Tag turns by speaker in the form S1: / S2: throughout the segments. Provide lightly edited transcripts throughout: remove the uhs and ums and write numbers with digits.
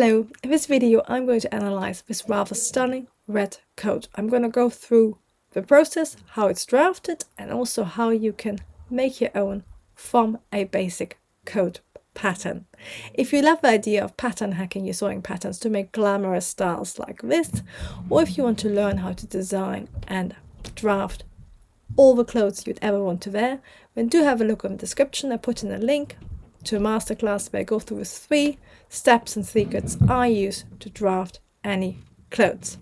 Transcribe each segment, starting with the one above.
S1: Hello, in this video I'm going to analyze this rather stunning red coat. I'm going to go through the process, how it's drafted, and also how you can make your own from a basic coat pattern. If you love the idea of pattern hacking your sewing patterns to make glamorous styles like this, or if you want to learn how to design and draft all the clothes you'd ever want to wear, then do have a look on the description. I put in a link to a masterclass where I go through the 3 steps and secrets I use to draft any clothes.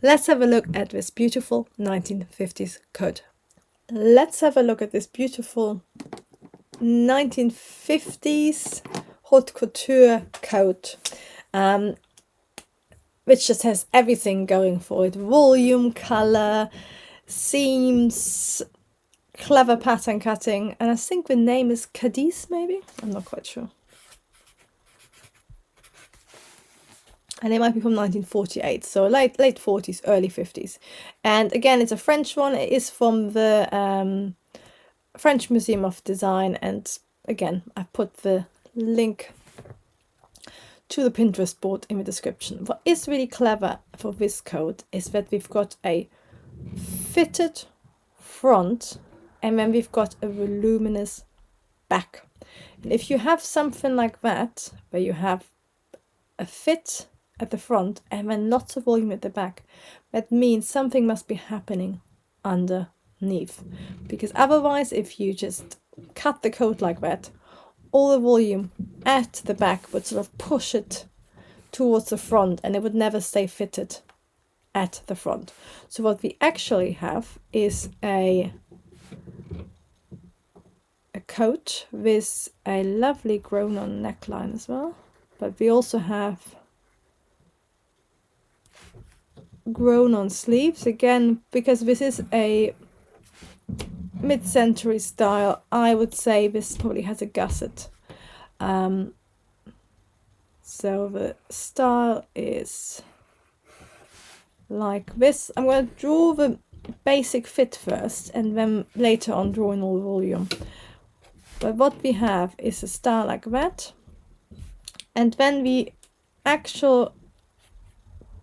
S1: Let's have a look at this beautiful 1950s coat. Let's have a look at this beautiful 1950s haute couture coat, which just has everything going for it: volume, color, seams, clever pattern cutting, and I think the name is Cadiz, maybe? I'm not quite sure. And it might be from 1948, so late 40s, early 50s. And again, it's a French one. It is from the French Museum of Design, and again, I put the link to the Pinterest board in the description. What is really clever for this coat is that we've got a fitted front, and then we've got a voluminous back. And if you have something like that, where you have a fit at the front and then lots of volume at the back, that means something must be happening underneath. Because otherwise, if you just cut the coat like that, all the volume at the back would sort of push it towards the front, and it would never stay fitted at the front. So what we actually have is a coat with a lovely grown-on neckline as well, but we also have grown-on sleeves again, because this is a mid-century style. I would say this probably has a gusset. So the style is like this. I'm going to draw the basic fit first, and then later on draw in all the volume. But what we have is a style like that, and then the actual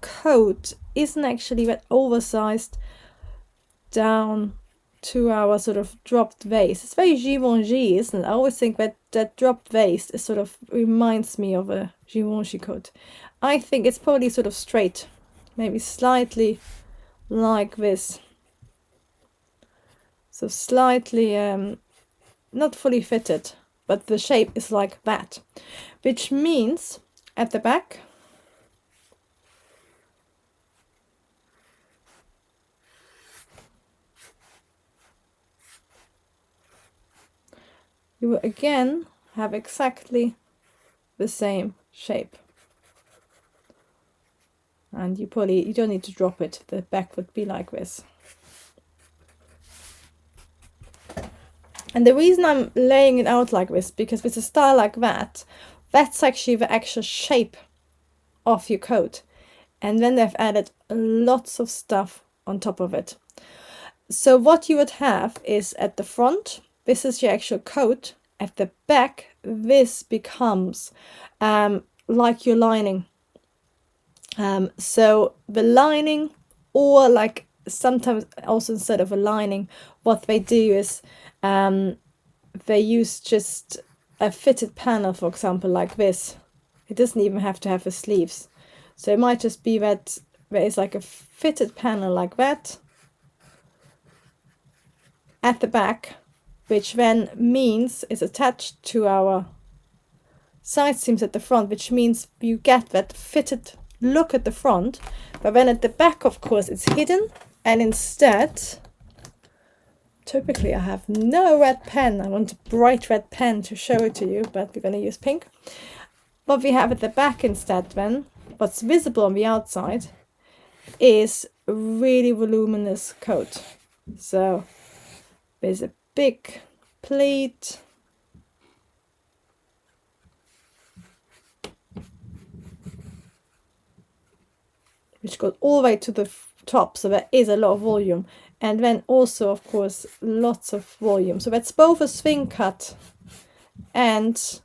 S1: coat isn't actually that oversized down to our sort of dropped waist. It's very Givenchy, isn't it? I always think that dropped waist is sort of reminds me of a Givenchy coat. I think it's probably sort of straight, maybe slightly like this. So slightly not fully fitted, but the shape is like that, which means at the back you will again have exactly the same shape. And you don't need to drop it. The back would be like this. And the reason I'm laying it out like this, because with a style like that, that's actually the actual shape of your coat. And then they've added lots of stuff on top of it. So what you would have is at the front, this is your actual coat. At the back, this becomes like your lining. So the lining, or like sometimes also instead of a lining, what they do is they use just a fitted panel, for example, like this. It doesn't even have to have the sleeves. So it might just be that there is like a fitted panel like that at the back, which then means is attached to our side seams at the front, which means you get that fitted look at the front, but then at the back, of course, it's hidden. And instead, typically I have no red pen. I want a bright red pen to show it to you, but we're going to use pink. What we have at the back instead, then, what's visible on the outside, is a really voluminous coat. So there's a big pleat, which goes all the way to the top, so there is a lot of volume, and then also, of course, lots of volume. So that's both a swing cut and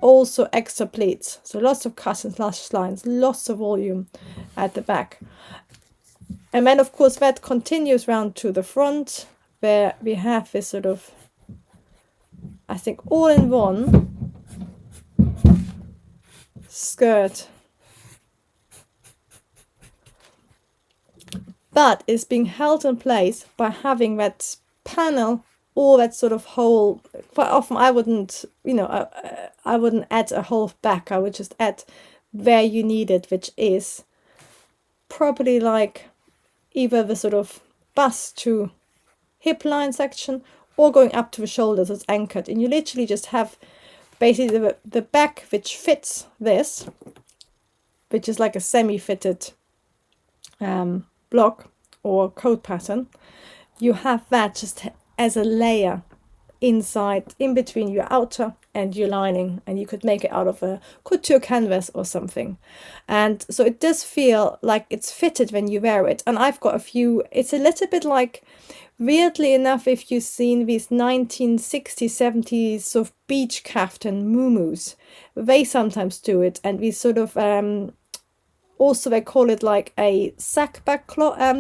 S1: also extra pleats, so lots of cut and slash lines, lots of volume at the back. And then of course that continues round to the front, where we have this sort of, I think, all-in-one skirt, but is being held in place by having that panel or that sort of hole. Quite often I wouldn't, you know, I wouldn't add a whole back, I would just add where you need it, which is probably like either the sort of bust to hip line section or going up to the shoulders as anchored, and you literally just have basically the back which fits this, which is like a semi-fitted block or coat pattern. You have that just as a layer inside, in between your outer and your lining, and you could make it out of a couture canvas or something. And so it does feel like it's fitted when you wear it. And I've got a few, it's a little bit like, weirdly enough, if you've seen these 1960s, 70s sort of beach kaftan muumuus, they sometimes do it. And we sort of also they call it like a sack back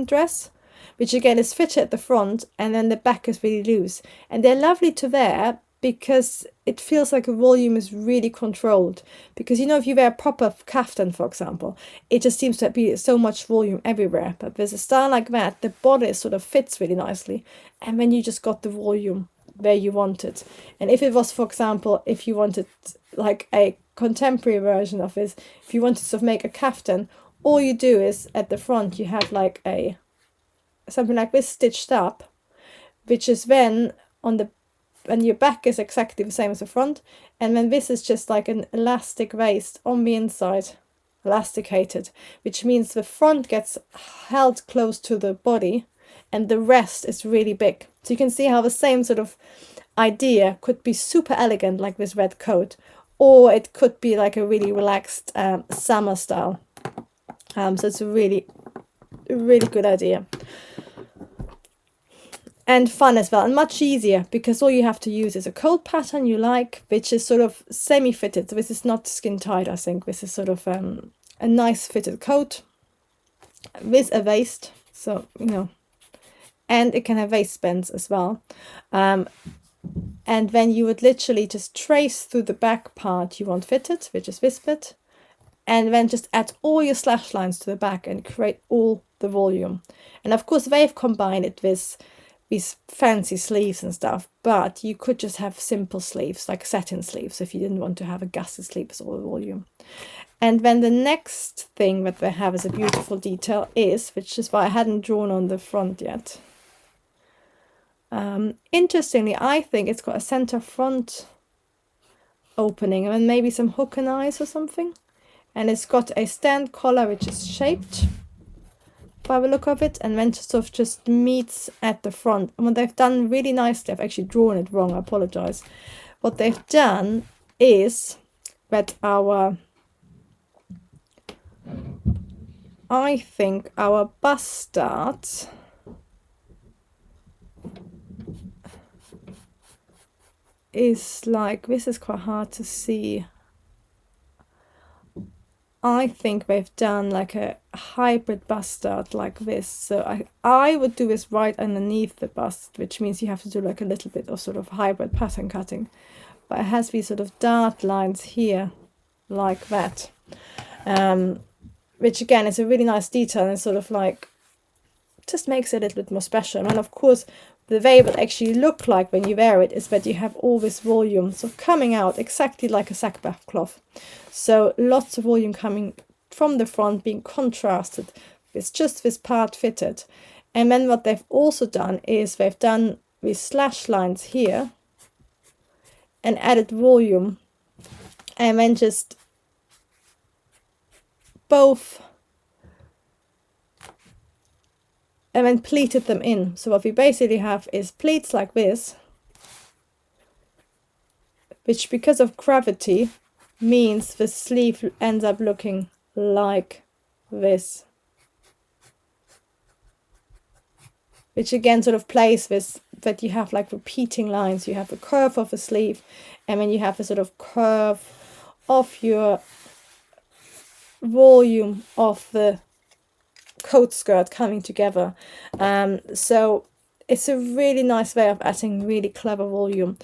S1: dress, which again is fitted at the front and then the back is really loose. And they're lovely to wear because it feels like a volume is really controlled. Because, you know, if you wear a proper kaftan, for example, it just seems to be so much volume everywhere. But with a style like that, the bodice sort of fits really nicely. And then you just got the volume where you want it. And if it was, for example, if you wanted like a contemporary version of this, if you wanted to sort of make a kaftan, all you do is at the front, you have like a something like this stitched up, which is then on the, and your back is exactly the same as the front, and then this is just like an elastic waist on the inside, elasticated, which means the front gets held close to the body and the rest is really big. So you can see how the same sort of idea could be super elegant like this red coat, or it could be like a really relaxed summer style. So it's a really good idea. And fun as well, and much easier because all you have to use is a coat pattern you like, which is sort of semi-fitted. So this is not skin tight, I think. This is sort of a nice fitted coat with a waist, so, you know, and it can have waistbands as well. And then you would literally just trace through the back part you want fitted, which is this bit, and then just add all your slash lines to the back and create all the volume. And of course they've combined it with these fancy sleeves and stuff, but you could just have simple sleeves like satin sleeves if you didn't want to have a gusset sleeve with all the volume. And then the next thing that they have as a beautiful detail is, which is why I hadn't drawn on the front yet, interestingly, I think it's got a center front opening and then maybe some hook and eyes or something, and it's got a stand collar which is shaped by the look of it, and then sort of just meets at the front. And what they've done really nicely, I've actually drawn it wrong, I apologize. What they've done is that I think our bustard is like, this is quite hard to see. I think they've done like a hybrid bustard like this. So I would do this right underneath the bust, which means you have to do like a little bit of sort of hybrid pattern cutting. But it has these sort of dart lines here, like that. Which again is a really nice detail and sort of like, just makes it a little bit more special. And of course, the way it will actually look like when you wear it is that you have all this volume so coming out exactly like a sackback cloth. So lots of volume coming from the front, being contrasted with just this part fitted. And then what they've also done is they've done these slash lines here and added volume, and then just both, and then pleated them in. So what we basically have is pleats like this, which because of gravity means the sleeve ends up looking like this, which again sort of plays with that you have like repeating lines. You have the curve of the sleeve, and then you have a sort of curve of your volume of the coat skirt coming together. So it's a really nice way of adding really clever volume.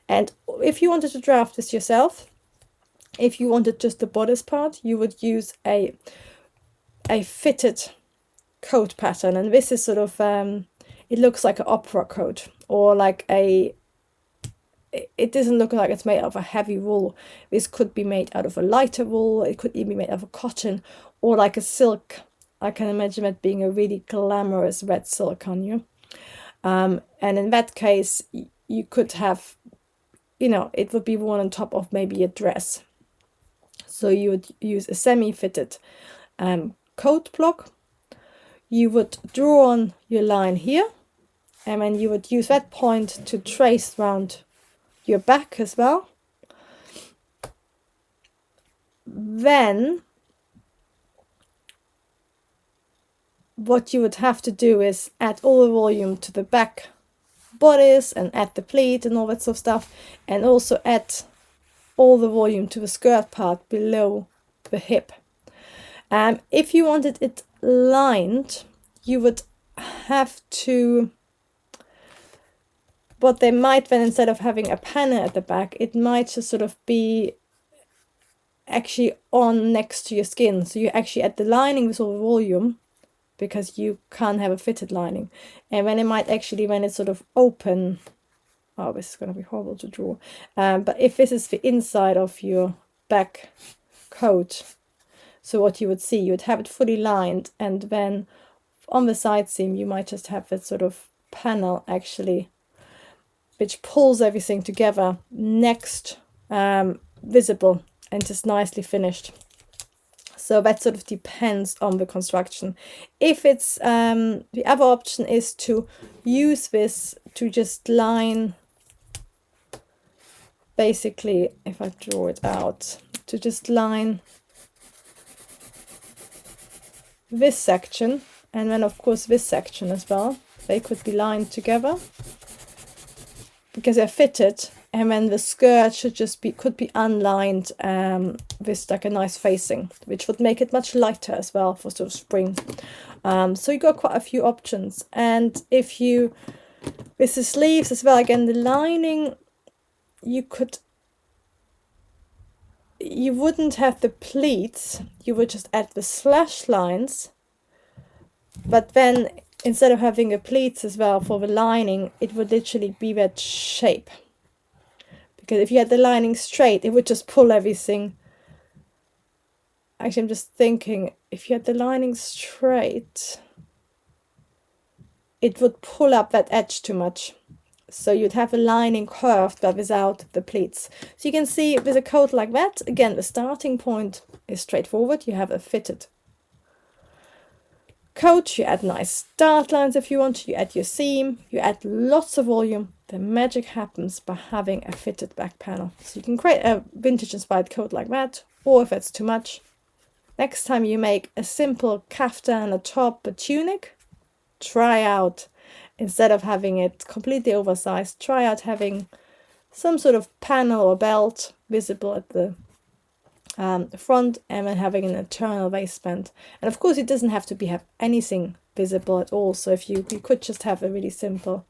S1: And if you wanted to draft this yourself, if you wanted just the bodice part, you would use a fitted coat pattern, and this is sort of it looks like an opera coat, or like it doesn't look like it's made of a heavy wool. This could be made out of a lighter wool, it could even be made out of a cotton, or like a silk. I can imagine it being a really glamorous red silk on you. And in that case, you could have, you know, it would be worn on top of maybe a dress. So you would use a semi-fitted coat block. You would draw on your line here, and then you would use that point to trace around your back as well. Then what you would have to do is add all the volume to the back bodice and add the pleat and all that sort of stuff, and also add all the volume to the skirt part below the hip. If you wanted it lined, you would have to, what they might then, instead of having a panel at the back, it might just sort of be actually on next to your skin. So you actually add the lining with all the volume, because you can't have a fitted lining. And then it might actually, when it's sort of open, oh, this is going to be horrible to draw. But if this is the inside of your back coat, so what you would see, you would have it fully lined, and then on the side seam you might just have that sort of panel actually, which pulls everything together next, visible, and just nicely finished. So that sort of depends on the construction. If it's the other option is to use this to just line, basically, if I draw it out, to just line this section, and then of course this section as well. They could be lined together because they're fitted, and then the skirt should just be, could be unlined with like a nice facing, which would make it much lighter as well for sort of spring. So you got quite a few options. And if you, with the sleeves as well, again, the lining, you wouldn't have the pleats, you would just add the slash lines, but then instead of having the pleats as well for the lining, it would literally be that shape. Because if you had the lining straight, it would just pull everything. Actually, I'm just thinking, if you had the lining straight, it would pull up that edge too much. So you'd have a lining curved but without the pleats. So you can see with a coat like that, again, the starting point is straightforward. You have a fitted coat, you add nice start lines if you want, you add your seam, you add lots of volume. The magic happens by having a fitted back panel. So you can create a vintage inspired coat like that, or if it's too much, next time you make a simple kaftan, a top, a tunic, try out, instead of having it completely oversized, try out having some sort of panel or belt visible at the front, and then having an internal waistband. And of course it doesn't have to have anything visible at all. So if you could just have a really simple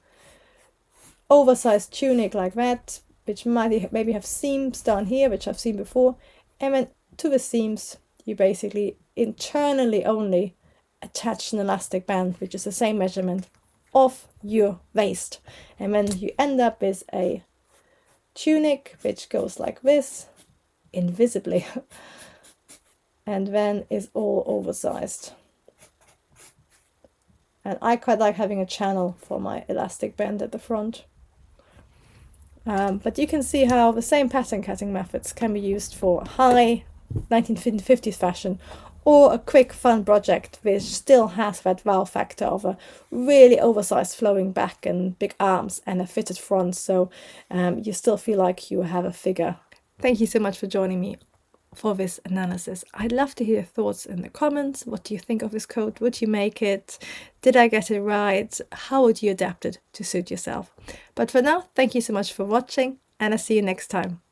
S1: oversized tunic like that, which might maybe have seams down here, which I've seen before, and then to the seams you basically internally only attach an elastic band, which is the same measurement of your waist, and then you end up with a tunic which goes like this, invisibly, and then is all oversized. And I quite like having a channel for my elastic band at the front. But you can see how the same pattern cutting methods can be used for high 1950s fashion, or a quick fun project which still has that wow factor of a really oversized flowing back and big arms and a fitted front, so you still feel like you have a figure. Thank you so much for joining me for this analysis. I'd love to hear your thoughts in the comments. What do you think of this coat? Would you make it? Did I get it right? How would you adapt it to suit yourself? But for now, thank you so much for watching, and I'll see you next time.